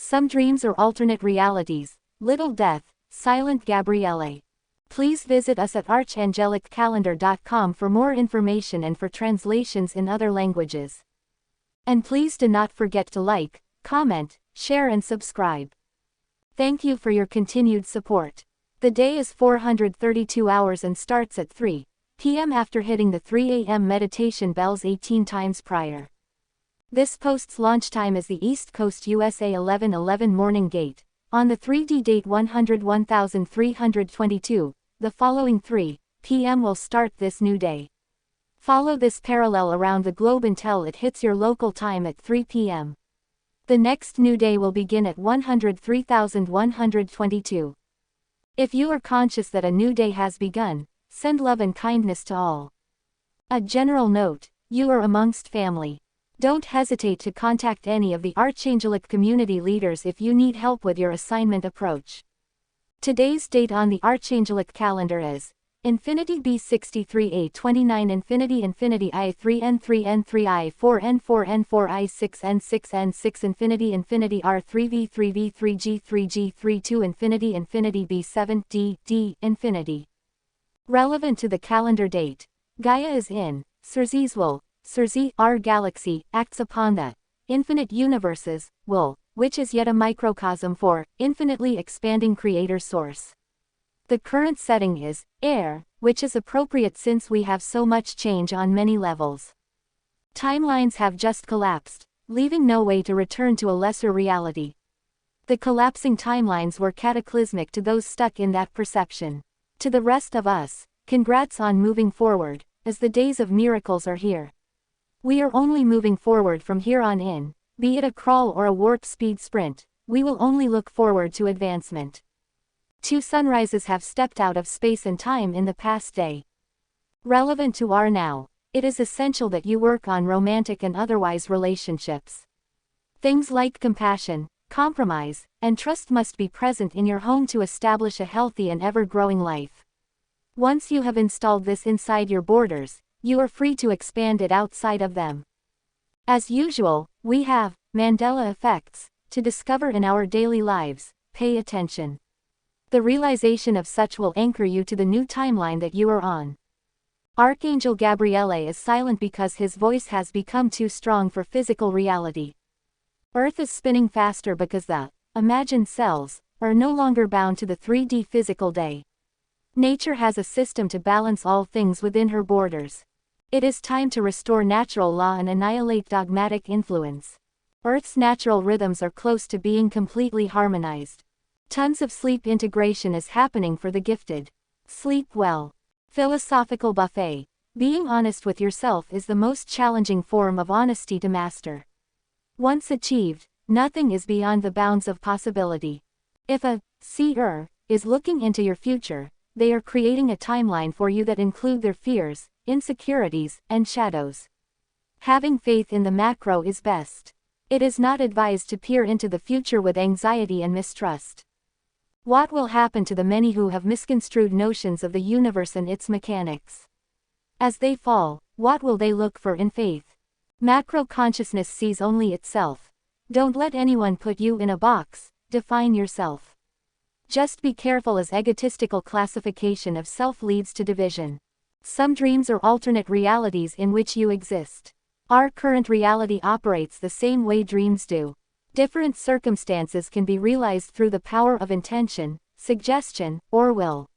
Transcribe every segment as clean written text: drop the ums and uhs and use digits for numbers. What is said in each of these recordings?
Some dreams are alternate realities. Little Death, Silent Gabriele. Please visit us at archangeliccalendar.com for more information and for translations in other languages. And please do not forget to like, comment, share and subscribe. Thank you for your continued support. The day is 432 hours and starts at 3 p.m. after hitting the 3 a.m. meditation bells 18 times prior. This post's launch time is the East Coast USA 11:11 morning gate. On the 3D date 101,322, the following 3 p.m. will start this new day. Follow this parallel around the globe until it hits your local time at 3 p.m. The next new day will begin at 103,122. If you are conscious that a new day has begun, send love and kindness to all. A general note, you are amongst family. Don't hesitate to contact any of the Archangelic community leaders if you need help with your assignment approach. Today's date on the Archangelic calendar is Infinity B63A29 Infinity Infinity I3N3N3 I4N4N4 I6N6N6 Infinity Infinity R3V3V3G3G32 Infinity Infinity B7D Infinity. Relevant to the calendar date, Gaia is in Cersei's Cersei, our galaxy, acts upon the infinite universes, which is yet a microcosm for infinitely expanding creator source. The current setting is air, which is appropriate since we have so much change on many levels. Timelines have just collapsed, leaving no way to return to a lesser reality. The collapsing timelines were cataclysmic to those stuck in that perception. To the rest of us, congrats on moving forward, as the days of miracles are here. We are only moving forward from here on in, be it a crawl or a warp speed sprint, we will only look forward to advancement. 2 sunrises have stepped out of space and time in the past day. Relevant to our now, it is essential that you work on romantic and otherwise relationships. Things like compassion, compromise, and trust must be present in your home to establish a healthy and ever-growing life. Once you have installed this inside your borders, you are free to expand it outside of them. As usual, we have Mandela effects to discover in our daily lives. Pay attention. The realization of such will anchor you to the new timeline that you are on. Archangel Gabriele is silent because his voice has become too strong for physical reality. Earth is spinning faster because the imagined cells are no longer bound to the 3D physical day. Nature has a system to balance all things within her borders. It is time to restore natural law and annihilate dogmatic influence. Earth's natural rhythms are close to being completely harmonized. Tons of sleep integration is happening for the gifted. Sleep well. Philosophical buffet. Being honest with yourself is the most challenging form of honesty to master. Once achieved, nothing is beyond the bounds of possibility. If a seer is looking into your future, they are creating a timeline for you that include their fears, insecurities, and shadows. Having faith in the macro is best. It is not advised to peer into the future with anxiety and mistrust. What will happen to the many who have misconstrued notions of the universe and its mechanics? As they fall, what will they look for in faith? Macro consciousness sees only itself. Don't let anyone put you in a box, define yourself. Just be careful as egotistical classification of self leads to division. Some dreams are alternate realities in which you exist. Our current reality operates the same way dreams do. Different circumstances can be realized through the power of intention, suggestion, or will.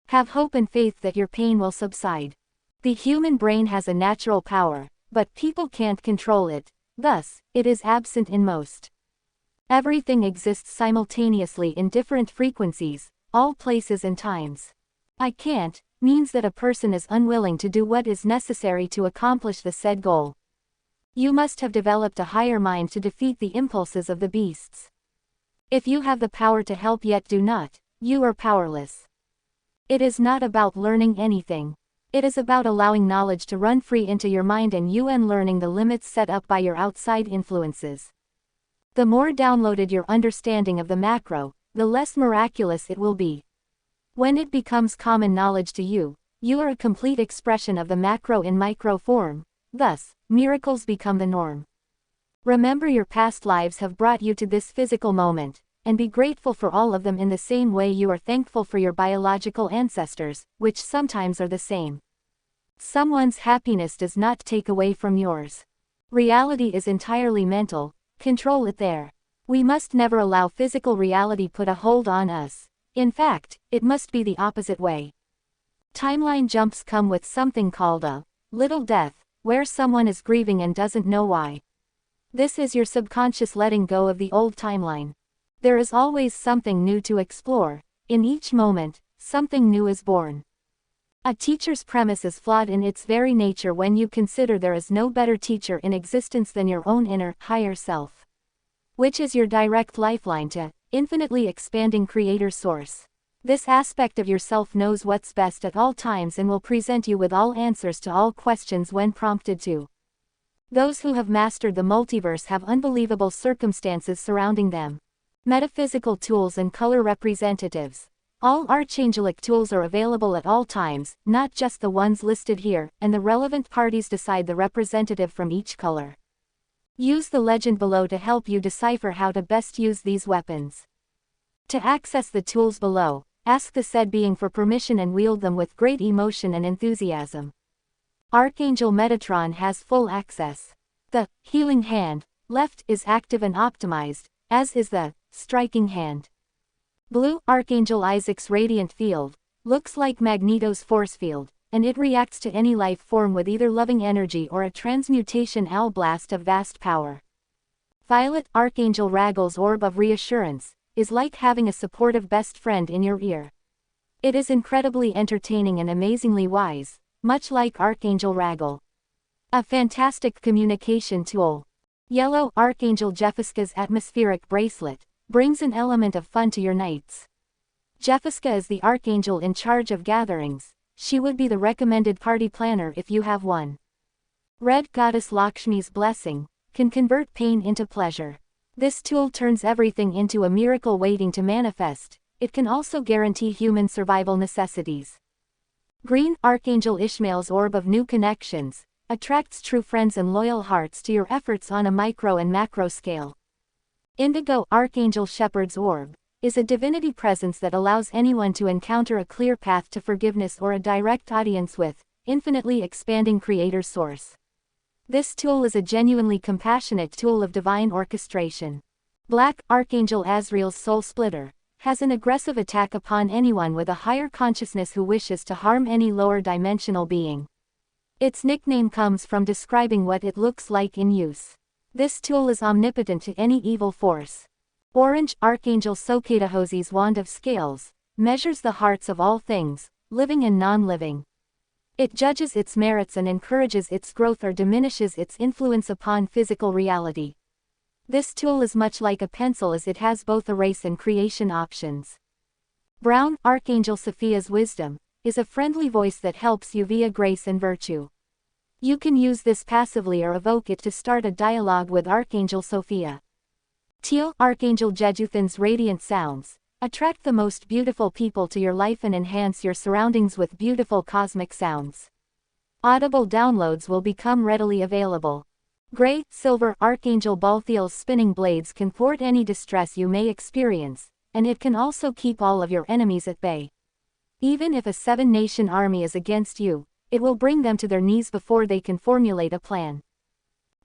Have hope and faith that your pain will subside. The human brain has a natural power, but people can't control it, thus, it is absent in most. Everything exists simultaneously in different frequencies, all places and times. I can't means that a person is unwilling to do what is necessary to accomplish the said goal. You must have developed a higher mind to defeat the impulses of the beasts. If you have the power to help yet do not, you are powerless. It is not about learning anything. It is about allowing knowledge to run free into your mind and you unlearning the limits set up by your outside influences. The more downloaded your understanding of the macro, the less miraculous it will be. When it becomes common knowledge to you, you are a complete expression of the macro in micro form, thus, miracles become the norm. Remember your past lives have brought you to this physical moment, and be grateful for all of them in the same way you are thankful for your biological ancestors, which sometimes are the same. Someone's happiness does not take away from yours. Reality is entirely mental, control it there. We must never allow physical reality put a hold on us. In fact, it must be the opposite way. Timeline jumps come with something called a little death, where someone is grieving and doesn't know why. This is your subconscious letting go of the old timeline. There is always something new to explore. In each moment, something new is born. A teacher's premise is flawed in its very nature when you consider there is no better teacher in existence than your own inner, higher self, which is your direct lifeline to infinitely expanding creator source. This aspect of yourself knows what's best at all times and will present you with all answers to all questions when prompted to. Those who have mastered the multiverse have unbelievable circumstances surrounding them. Metaphysical tools and color representatives. All archangelic tools are available at all times, not just the ones listed here, and the relevant parties decide the representative from each color. Use the legend below to help you decipher how to best use these weapons. To access the tools below, ask the said being for permission and wield them with great emotion and enthusiasm. Archangel Metatron has full access. The healing hand, left, is active and optimized, as is the striking hand. Blue, Archangel Isaac's radiant field, looks like Magneto's force field, and it reacts to any life form with either loving energy or a transmutation owl blast of vast power. Violet, Archangel Raguel's orb of reassurance, is like having a supportive best friend in your ear. It is incredibly entertaining and amazingly wise, much like Archangel Raguel. A fantastic communication tool. Yellow, Archangel Jephiska's atmospheric bracelet, brings an element of fun to your nights. Jephiska is the archangel in charge of gatherings. She would be the recommended party planner if you have one. Red, Goddess Lakshmi's blessing, can convert pain into pleasure. This tool turns everything into a miracle waiting to manifest. It can also guarantee human survival necessities. Green, Archangel Ishmael's orb of new connections, attracts true friends and loyal hearts to your efforts on a micro and macro scale. Indigo, Archangel Shepherd's orb, is a divinity presence that allows anyone to encounter a clear path to forgiveness or a direct audience with infinitely expanding creator source. This tool is a genuinely compassionate tool of divine orchestration. Black, Archangel Azrael's soul splitter, has an aggressive attack upon anyone with a higher consciousness who wishes to harm any lower dimensional being. Its nickname comes from describing what it looks like in use. This tool is omnipotent to any evil force. Orange, Archangel Sokatahosi's wand of scales, measures the hearts of all things, living and non-living. It judges its merits and encourages its growth or diminishes its influence upon physical reality. This tool is much like a pencil as it has both erase and creation options. Brown, Archangel Sophia's wisdom, is a friendly voice that helps you via grace and virtue. You can use this passively or evoke it to start a dialogue with Archangel Sophia. Teal, Archangel Jejuthan's radiant sounds, attract the most beautiful people to your life and enhance your surroundings with beautiful cosmic sounds. Audible downloads will become readily available. Gray, Silver, Archangel Balthiel's spinning blades can thwart any distress you may experience, and it can also keep all of your enemies at bay. Even if a 7-nation army is against you, it will bring them to their knees before they can formulate a plan.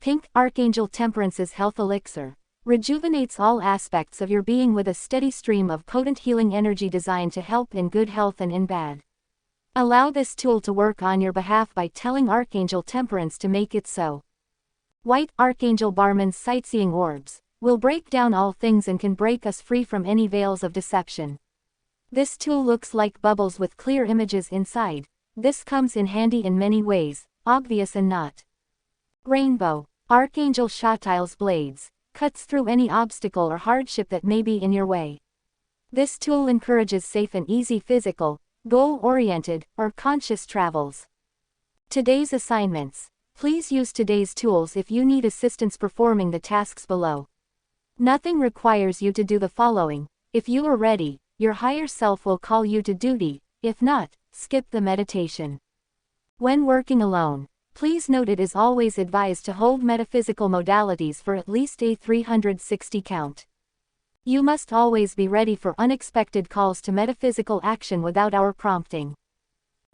Pink, Archangel Temperance's health elixir, rejuvenates all aspects of your being with a steady stream of potent healing energy designed to help in good health and in bad. Allow this tool to work on your behalf by telling Archangel Temperance to make it so. White, Archangel Barman's sightseeing orbs, will break down all things and can break us free from any veils of deception. This tool looks like bubbles with clear images inside. This comes in handy in many ways, obvious and not. Rainbow, Archangel Shatile's blades, cuts through any obstacle or hardship that may be in your way. This tool encourages safe and easy physical, goal-oriented, or conscious travels. Today's assignments. Please use today's tools if you need assistance performing the tasks below. Nothing requires you to do the following. If you are ready, your higher self will call you to duty. If not, skip the meditation. When working alone, Please note it is always advised to hold metaphysical modalities for at least a 360 count. You must always be ready for unexpected calls to metaphysical action without our prompting.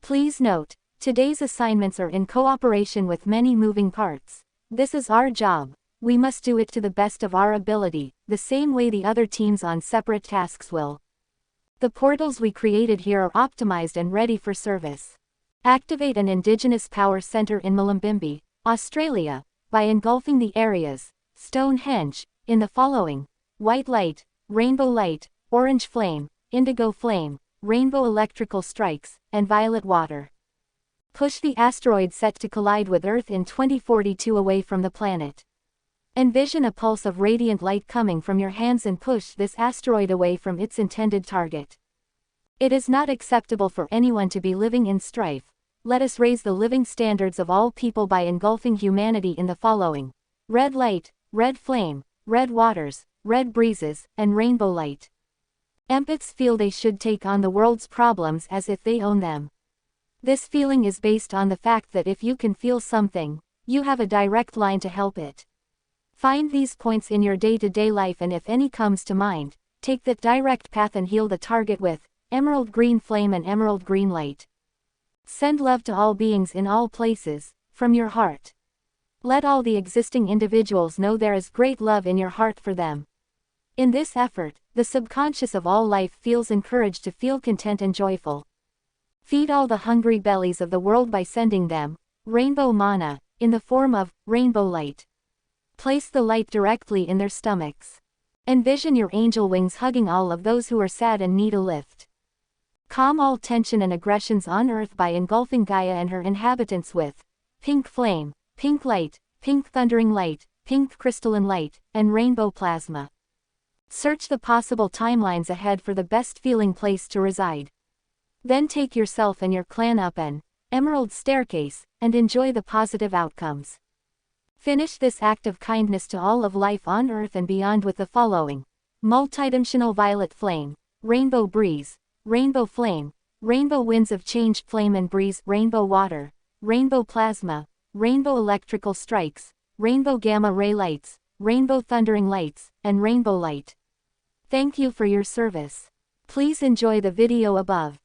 Please note, today's assignments are in cooperation with many moving parts. This is our job. We must do it to the best of our ability, the same way the other teams on separate tasks will. The portals we created here are optimized and ready for service. Activate an Indigenous Power Center in Mullumbimby, Australia, by engulfing the areas, Stonehenge, in the following: white light, rainbow light, orange flame, indigo flame, rainbow electrical strikes, and violet water. Push the asteroid set to collide with Earth in 2042 away from the planet. Envision a pulse of radiant light coming from your hands and push this asteroid away from its intended target. It is not acceptable for anyone to be living in strife. Let us raise the living standards of all people by engulfing humanity in the following: red light, red flame, red waters, red breezes, and rainbow light. Empaths feel they should take on the world's problems as if they own them. This feeling is based on the fact that if you can feel something, you have a direct line to help it. Find these points in your day-to-day life, and if any comes to mind, take that direct path and heal the target with emerald green flame and emerald green light. Send love to all beings in all places, from your heart. Let all the existing individuals know there is great love in your heart for them. In this effort, the subconscious of all life feels encouraged to feel content and joyful. Feed all the hungry bellies of the world by sending them rainbow mana, in the form of rainbow light. Place the light directly in their stomachs. Envision your angel wings hugging all of those who are sad and need a lift. Calm all tension and aggressions on Earth by engulfing Gaia and her inhabitants with pink flame, pink light, pink thundering light, pink crystalline light, and rainbow plasma. Search the possible timelines ahead for the best feeling place to reside. Then take yourself and your clan up an emerald staircase, and enjoy the positive outcomes. Finish this act of kindness to all of life on Earth and beyond with the following: multidimensional violet flame, rainbow breeze, rainbow flame, rainbow winds of change, flame and breeze, rainbow water, rainbow plasma, rainbow electrical strikes, rainbow gamma ray lights, rainbow thundering lights, and rainbow light. Thank you for your service. Please enjoy the video above.